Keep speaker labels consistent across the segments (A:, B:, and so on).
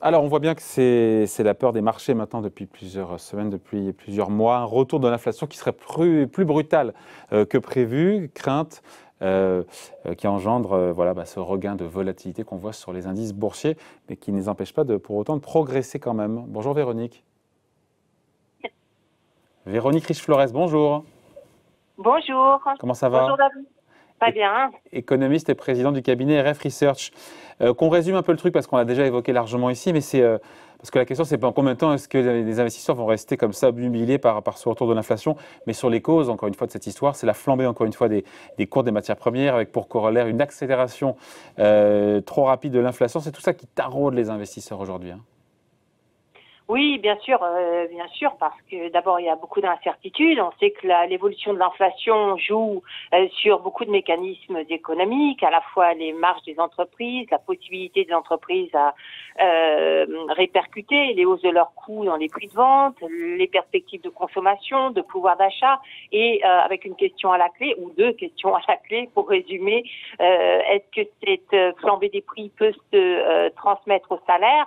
A: Alors, on voit bien que c'est la peur des marchés maintenant depuis plusieurs semaines, depuis plusieurs mois. Un retour de l'inflation qui serait plus brutal que prévu. Crainte qui engendre voilà, ce regain de volatilité qu'on voit sur les indices boursiers, mais qui ne les empêche pas pour autant de progresser quand même. Bonjour Véronique. Véronique Riche-Flores, bonjour.
B: Bonjour.
A: Comment ça va?
B: Bonjour David. Pas bien.
A: Économiste et président du cabinet RF Research. Qu'on résume un peu le truc parce qu'on l'a déjà évoqué largement ici, mais c'est parce que la question c'est pas en combien de temps est-ce que les investisseurs vont rester comme ça obnubilés par ce retour de l'inflation, mais sur les causes encore une fois de cette histoire, c'est la flambée encore une fois des cours des matières premières avec pour corollaire une accélération trop rapide de l'inflation. C'est tout ça qui taraude les investisseurs aujourd'hui, hein.
B: Oui, bien sûr, parce que d'abord il y a beaucoup d'incertitudes. On sait que l'évolution de l'inflation joue sur beaucoup de mécanismes économiques, à la fois les marges des entreprises, la possibilité des entreprises à répercuter les hausses de leurs coûts dans les prix de vente, les perspectives de consommation, de pouvoir d'achat, et avec une question à la clé ou deux questions à la clé pour résumer. Est-ce que cette flambée des prix peut se transmettre au salaire,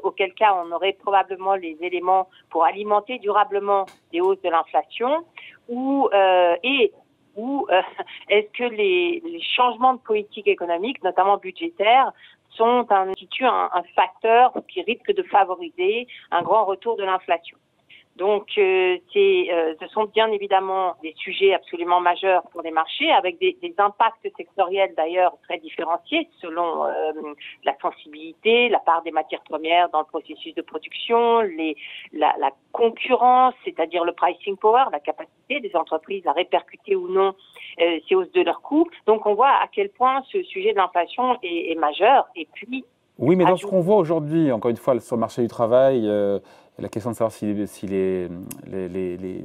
B: auquel cas on aurait probablement les éléments pour alimenter durablement les hausses de l'inflation, ou est-ce que les changements de politique économique, notamment budgétaire, constituent un facteur qui risque de favoriser un grand retour de l'inflation. Donc, ce sont bien évidemment des sujets absolument majeurs pour les marchés, avec des impacts sectoriels d'ailleurs très différenciés selon la sensibilité, la part des matières premières dans le processus de production, la concurrence, c'est-à-dire le pricing power, la capacité des entreprises à répercuter ou non ces hausses de leurs coûts. Donc, on voit à quel point ce sujet de l'inflation est majeur. Et puis,
A: oui, mais dans ce qu'on voit aujourd'hui, encore une fois, sur le marché du travail, la question de savoir si les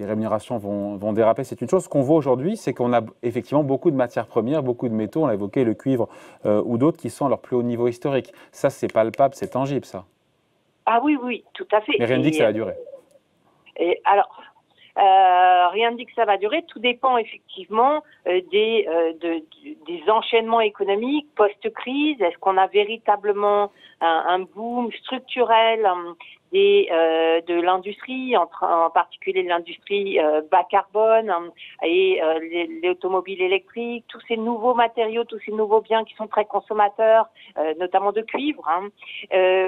A: rémunérations vont déraper, c'est une chose. Ce qu'on voit aujourd'hui, c'est qu'on a effectivement beaucoup de matières premières, beaucoup de métaux, on l'a évoqué, le cuivre ou d'autres, qui sont à leur plus haut niveau historique. Ça, c'est palpable, c'est tangible, ça.
B: Ah oui, tout à fait.
A: Mais rien ne dit que ça va durer.
B: Et alors, rien ne dit que ça va durer. Tout dépend effectivement des enchaînements économiques post-crise. Est-ce qu'on a véritablement un boom structurel de l'industrie, en particulier de l'industrie bas carbone et les automobiles électriques, tous ces nouveaux matériaux, tous ces nouveaux biens qui sont très consommateurs, notamment de cuivre,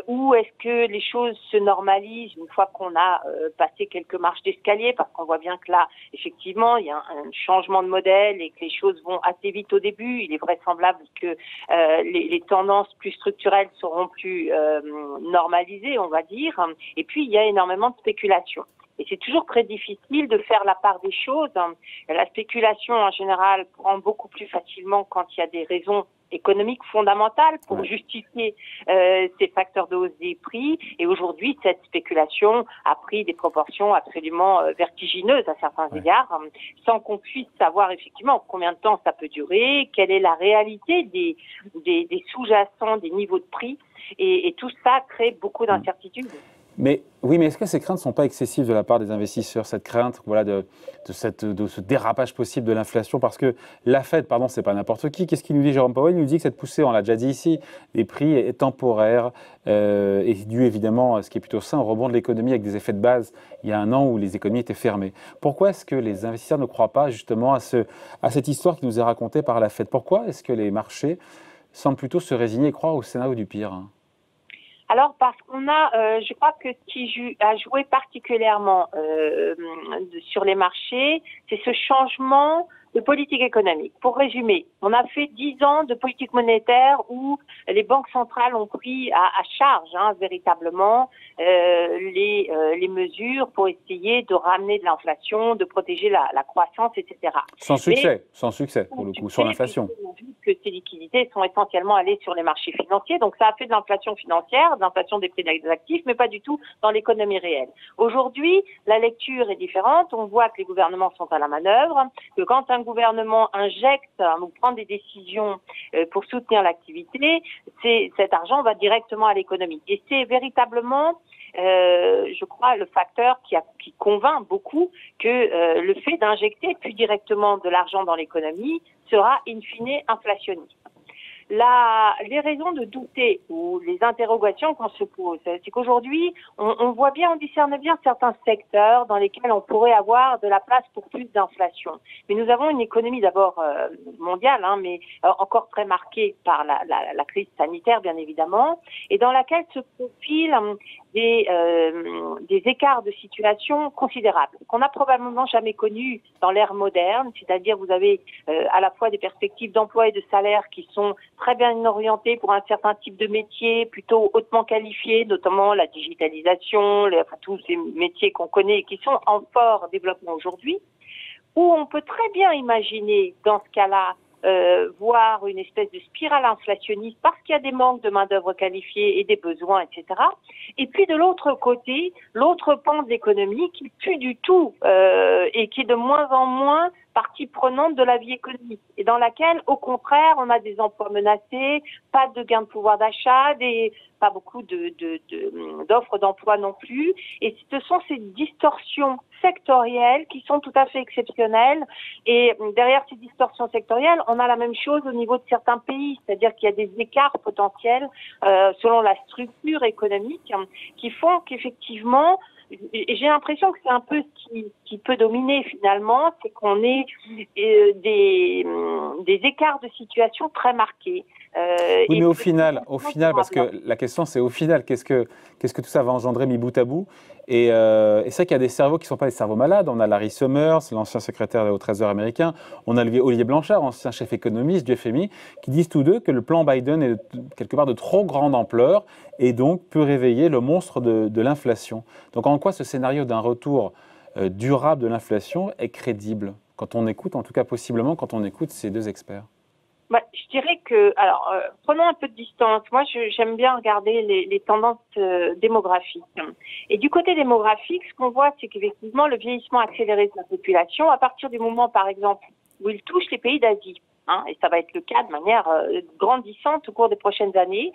B: ou est-ce que les choses se normalisent une fois qu'on a passé quelques marches d'escalier, parce qu'on voit bien que là, effectivement, il y a un changement de modèle et que les choses vont assez vite au début. Il est vraisemblable que les tendances plus structurelles seront plus normalisées, on va dire. Et puis, il y a énormément de spéculation. Et c'est toujours très difficile de faire la part des choses. La spéculation, en général, prend beaucoup plus facilement quand il y a des raisons économiques fondamentales pour justifier ces facteurs de hausse des prix. Et aujourd'hui, cette spéculation a pris des proportions absolument vertigineuses à certains égards, sans qu'on puisse savoir effectivement combien de temps ça peut durer, quelle est la réalité des sous-jacents, des niveaux de prix. Et tout ça crée beaucoup d'incertitudes.
A: Mais oui, mais est-ce que ces craintes ne sont pas excessives de la part des investisseurs, cette crainte voilà, de ce dérapage possible de l'inflation? Parce que la Fed, pardon, c'est pas n'importe qui. Qu'est-ce qu'il nous dit, Jérôme Powell? Il nous dit que cette poussée, on l'a déjà dit ici, des prix est temporaire et due évidemment à ce qui est plutôt sain, au rebond de l'économie avec des effets de base il y a un an où les économies étaient fermées. Pourquoi est-ce que les investisseurs ne croient pas justement à cette histoire qui nous est racontée par la Fed? Pourquoi est-ce que les marchés semblent plutôt se résigner et croire au scénario du pire?
B: Alors parce qu'on a, je crois que ce qui a joué particulièrement sur les marchés, c'est ce changement de politique économique. Pour résumer, on a fait 10 ans de politique monétaire où les banques centrales ont pris à charge véritablement les mesures pour essayer de ramener de l'inflation, de protéger la croissance, etc.
A: Sans succès pour le coup, sur l'inflation.
B: On a vu que ces liquidités sont essentiellement allées sur les marchés financiers, donc ça a fait de l'inflation financière, de l'inflation des prix des actifs, mais pas du tout dans l'économie réelle. Aujourd'hui, la lecture est différente. On voit que les gouvernements sont à la manœuvre, que quand un gouvernement injecte ou prend des décisions pour soutenir l'activité, cet argent va directement à l'économie. Et c'est véritablement, je crois, le facteur qui convainc beaucoup que le fait d'injecter plus directement de l'argent dans l'économie sera in fine inflationniste. les raisons de douter ou les interrogations qu'on se pose, c'est qu'aujourd'hui, on voit bien, on discerne bien certains secteurs dans lesquels on pourrait avoir de la place pour plus d'inflation. Mais nous avons une économie d'abord mondiale, hein, mais encore très marquée par la crise sanitaire, bien évidemment, et dans laquelle se profilent des écarts de situation considérables, qu'on n'a probablement jamais connus dans l'ère moderne, c'est-à-dire vous avez à la fois des perspectives d'emploi et de salaire qui sont très bien orientées pour un certain type de métier, plutôt hautement qualifiés, notamment la digitalisation, tous ces métiers qu'on connaît et qui sont en fort développement aujourd'hui, où on peut très bien imaginer, dans ce cas-là, voir une espèce de spirale inflationniste parce qu'il y a des manques de main-d'œuvre qualifiée et des besoins, etc. Et puis de l'autre côté, l'autre pan de l'économie qui pue du tout et qui est de moins en moins partie prenante de la vie économique et dans laquelle, au contraire, on a des emplois menacés, pas de gains de pouvoir d'achat, pas beaucoup d'offres d'emploi non plus. Et ce sont ces distorsions sectorielles qui sont tout à fait exceptionnelles. Et derrière ces distorsions sectorielles, on a la même chose au niveau de certains pays, c'est-à-dire qu'il y a des écarts potentiels selon la structure économique qui font qu'effectivement, et j'ai l'impression que c'est un peu ce qui peut dominer finalement, c'est qu'on ait des écarts de situation très marqués.
A: Oui, mais au final, parce que la question c'est au final, qu'est-ce que tout ça va engendrer mis bout à bout? Et c'est vrai qu'il y a des cerveaux qui ne sont pas des cerveaux malades. On a Larry Summers, l'ancien secrétaire au Trésor américain. On a Olivier Blanchard, ancien chef économiste du FMI, qui disent tous deux que le plan Biden est quelque part de trop grande ampleur et donc peut réveiller le monstre de l'inflation. Donc en quoi ce scénario d'un retour durable de l'inflation est crédible quand on écoute, en tout cas possiblement quand on écoute ces deux experts?
B: Je dirais que, alors, prenons un peu de distance. Moi, j'aime bien regarder les tendances démographiques. Et du côté démographique, ce qu'on voit, c'est qu'effectivement, le vieillissement accéléré de la population, à partir du moment, par exemple, où il touche les pays d'Asie, hein, et ça va être le cas de manière grandissante au cours des prochaines années,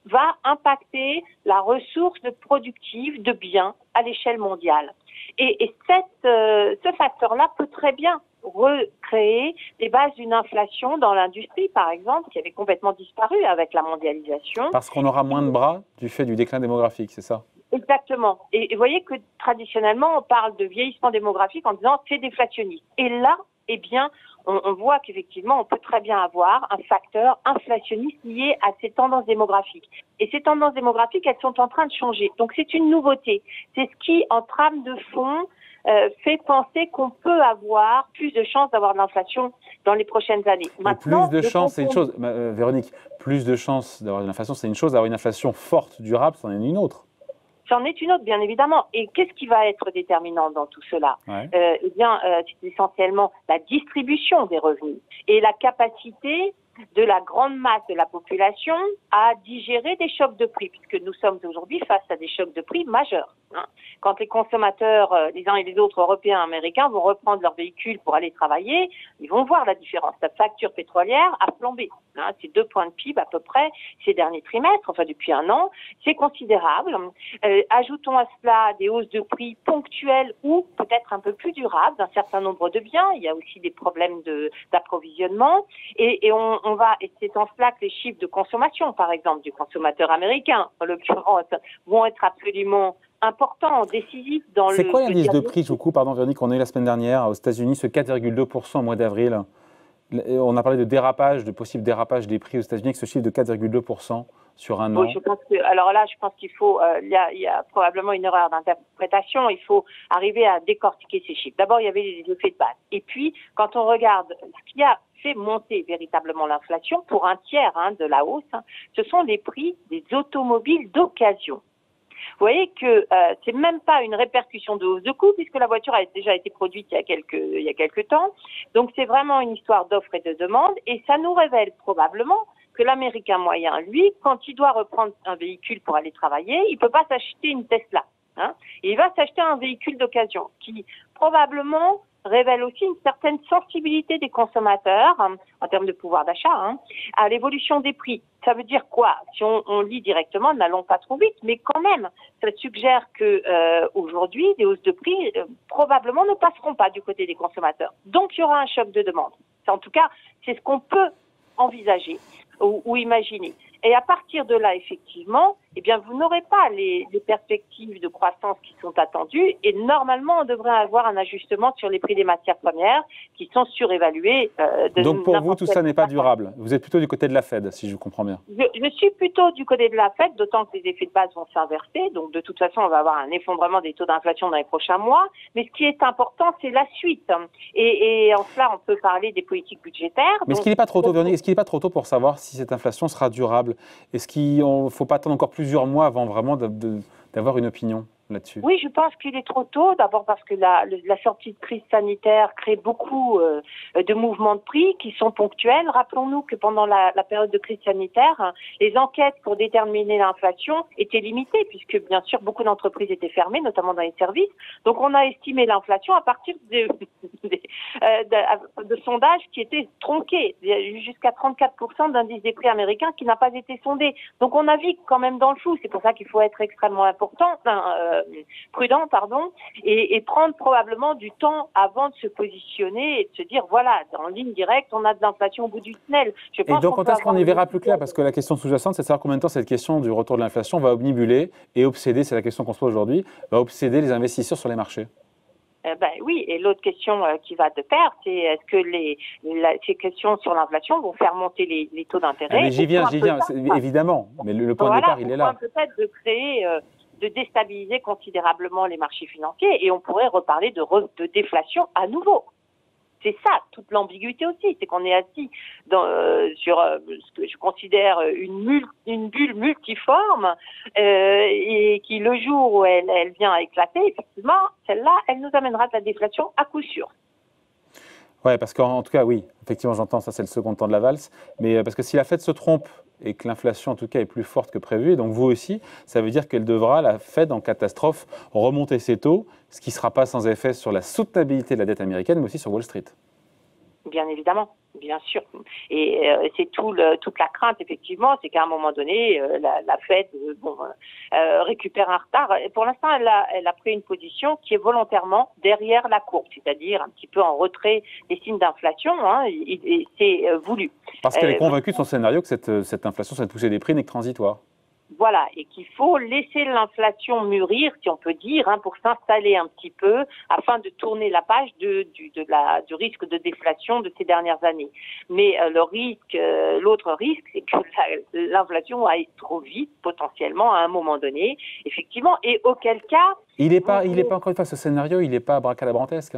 B: va impacter la ressource productive de biens à l'échelle mondiale. Et ce facteur-là peut très bien recréer les bases d'une inflation dans l'industrie, par exemple, qui avait complètement disparu avec la mondialisation.
A: Parce qu'on aura moins de bras du fait du déclin démographique, c'est ça?
B: Exactement. Et vous voyez que traditionnellement, on parle de vieillissement démographique en disant c'est déflationniste. Et là, eh bien, on voit qu'effectivement, on peut très bien avoir un facteur inflationniste lié à ces tendances démographiques. Et ces tendances démographiques, elles sont en train de changer. Donc, c'est une nouveauté. C'est ce qui, en trame de fond, fait penser qu'on peut avoir plus de chances d'avoir de l'inflation dans les prochaines années.
A: Maintenant, plus de chances, c'est une chose. Véronique, plus de chances d'avoir de l'inflation, c'est une chose. D'avoir une inflation forte, durable, c'en est une autre.
B: C'en est une autre, bien évidemment. Et qu'est-ce qui va être déterminant dans tout cela? Eh bien, c'est essentiellement la distribution des revenus et la capacité de la grande masse de la population à digérer des chocs de prix, puisque nous sommes aujourd'hui face à des chocs de prix majeurs. Hein. Quand les consommateurs, les uns et les autres, européens, américains, vont reprendre leur véhicule pour aller travailler, ils vont voir la différence. La facture pétrolière a flambé. Hein. C'est 2 points de PIB à peu près ces derniers trimestres, enfin depuis un an. C'est considérable. Ajoutons à cela des hausses de prix ponctuelles ou peut-être un peu plus durables d'un certain nombre de biens. Il y a aussi des problèmes d'approvisionnement. Et c'est en cela que les chiffres de consommation, par exemple, du consommateur américain, en l'occurrence, vont être absolument importants, décisifs dans le...
A: C'est quoi l'indice de prix, je vous coupe, pardon Véronique, on a eu la semaine dernière aux États-Unis, ce 4,2% au mois d'avril. On a parlé de dérapage, de possible dérapage des prix aux États-Unis avec ce chiffre de 4,2% sur un an.
B: Oui, je pense qu'il faut, il y a probablement une erreur d'interprétation. Il faut arriver à décortiquer ces chiffres. D'abord, il y avait les effets de base. Et puis, quand on regarde ce qui a fait monter véritablement l'inflation pour un tiers de la hausse, ce sont les prix des automobiles d'occasion. Vous voyez que c'est même pas une répercussion de hausse de coût puisque la voiture a déjà été produite il y a quelques temps. Donc c'est vraiment une histoire d'offre et de demande et ça nous révèle probablement que l'Américain moyen, lui, quand il doit reprendre un véhicule pour aller travailler, il peut pas s'acheter une Tesla. Et il va s'acheter un véhicule d'occasion qui probablement révèle aussi une certaine sensibilité des consommateurs en termes de pouvoir d'achat à l'évolution des prix. Ça veut dire quoi? Si on lit directement, n'allons pas trop vite, mais quand même, ça suggère que aujourd'hui, des hausses de prix probablement ne passeront pas du côté des consommateurs. Donc, il y aura un choc de demande. En tout cas, c'est ce qu'on peut envisagé ou imaginé. Et à partir de là, effectivement, eh bien, vous n'aurez pas les perspectives de croissance qui sont attendues et normalement, on devrait avoir un ajustement sur les prix des matières premières qui sont surévalués.
A: Donc pour vous, tout ça n'est pas durable. Vous êtes plutôt du côté de la Fed, si je comprends bien.
B: Je suis plutôt du côté de la Fed, d'autant que les effets de base vont s'inverser. Donc de toute façon, on va avoir un effondrement des taux d'inflation dans les prochains mois. Mais ce qui est important, c'est la suite. Et en cela, on peut parler des politiques budgétaires.
A: Mais est-ce qu'il n'est pas trop tôt, Véronique, est-ce qu'il n'est pas trop tôt pour savoir si cette inflation sera durable? Est-ce qu'il ne faut pas attendre encore plusieurs mois avant vraiment d'avoir une opinion là-dessus?
B: Oui, je pense qu'il est trop tôt. D'abord parce que la sortie de crise sanitaire crée beaucoup de mouvements de prix qui sont ponctuels. Rappelons-nous que pendant la période de crise sanitaire, les enquêtes pour déterminer l'inflation étaient limitées puisque, bien sûr, beaucoup d'entreprises étaient fermées, notamment dans les services. Donc, on a estimé l'inflation à partir de sondages qui étaient tronqués. Il y a eu jusqu'à 34% d'indice des prix américains qui n'a pas été sondé. Donc, on navigue quand même dans le flou. C'est pour ça qu'il faut être extrêmement prudent, et prendre probablement du temps avant de se positionner et de se dire, voilà, en ligne directe, on a de l'inflation au bout du tunnel.
A: Et donc, quand est-ce qu'on y verra plus clair? Parce que la question sous-jacente, c'est de savoir combien de temps cette question du retour de l'inflation va omnibuler et obséder, c'est la question qu'on se pose aujourd'hui, va obséder les investisseurs sur les marchés.
B: Oui, et l'autre question qui va de pair, c'est est-ce que ces questions sur l'inflation vont faire monter les taux d'intérêt?
A: Mais j'y viens, évidemment, mais le point de départ, il est là.
B: Peut-être de créer, de déstabiliser considérablement les marchés financiers et on pourrait reparler de déflation à nouveau. C'est ça, toute l'ambiguïté aussi, c'est qu'on est assis sur ce que je considère une bulle multiforme et qui, le jour où elle vient à éclater, effectivement, celle-là, elle nous amènera de la déflation à coup sûr.
A: Oui, parce qu'en tout cas, oui, effectivement, j'entends, ça c'est le second temps de la valse, mais parce que si la Fed se trompe et que l'inflation, en tout cas, est plus forte que prévu, et donc vous aussi, ça veut dire qu'elle devra, la Fed, en catastrophe, remonter ses taux, ce qui ne sera pas sans effet sur la soutenabilité de la dette américaine, mais aussi sur Wall Street.
B: Bien évidemment, bien sûr. Et c'est toute la crainte, effectivement, c'est qu'à un moment donné, la Fed récupère un retard. Et pour l'instant, elle a pris une position qui est volontairement derrière la courbe, c'est-à-dire un petit peu en retrait des signes d'inflation, et c'est voulu.
A: Parce qu'elle est convaincue de son scénario que cette inflation, cette poussée des prix n'est que transitoire.
B: Voilà, et qu'il faut laisser l'inflation mûrir, si on peut dire, pour s'installer un petit peu, afin de tourner la page du risque de déflation de ces dernières années. Mais l'autre risque, c'est que l'inflation aille trop vite, potentiellement, à un moment donné, effectivement, et auquel cas...
A: Il n'est pas encore une fois, ce scénario, il n'est pas abracadabrantesque,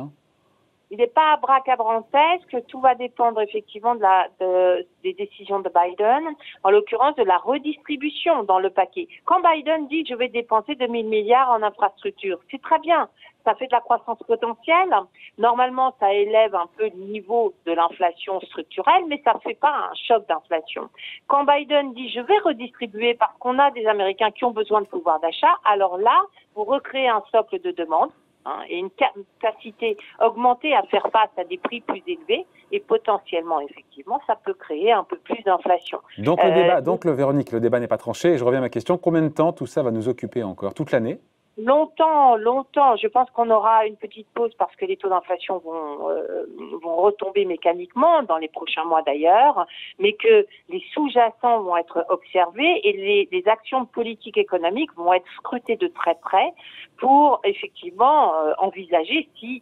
B: Il n'est pas abracadabrantesque, tout va dépendre effectivement des décisions de Biden, en l'occurrence de la redistribution dans le paquet. Quand Biden dit « je vais dépenser 2 000 milliards en infrastructure », c'est très bien, ça fait de la croissance potentielle. Normalement, ça élève un peu le niveau de l'inflation structurelle, mais ça ne fait pas un choc d'inflation. Quand Biden dit « je vais redistribuer parce qu'on a des Américains qui ont besoin de pouvoir d'achat », alors là, vous recréez un socle de demande. Et une capacité augmentée à faire face à des prix plus élevés et potentiellement, effectivement, ça peut créer un peu plus d'inflation.
A: Donc, Véronique, le débat n'est pas tranché. Et je reviens à ma question. Combien de temps tout ça va nous occuper encore? Toute l'année?
B: Longtemps. Je pense qu'on aura une petite pause parce que les taux d'inflation vont retomber mécaniquement dans les prochains mois d'ailleurs, mais que les sous-jacents vont être observés et les actions de politique économique vont être scrutées de très près pour effectivement envisager si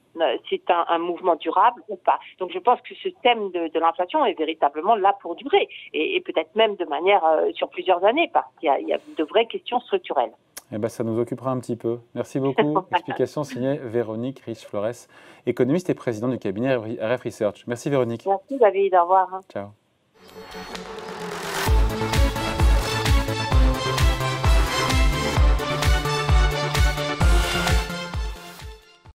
B: c'est un mouvement durable ou pas. Donc je pense que ce thème de l'inflation est véritablement là pour durer et peut-être même de manière sur plusieurs années parce qu'il y a de vraies questions structurelles.
A: Eh bien, ça nous occupera un petit peu. Merci beaucoup. Explication signée Véronique Riche-Flores, économiste et présidente du cabinet RF Research. Merci Véronique.
B: Merci David, au revoir.
A: Ciao.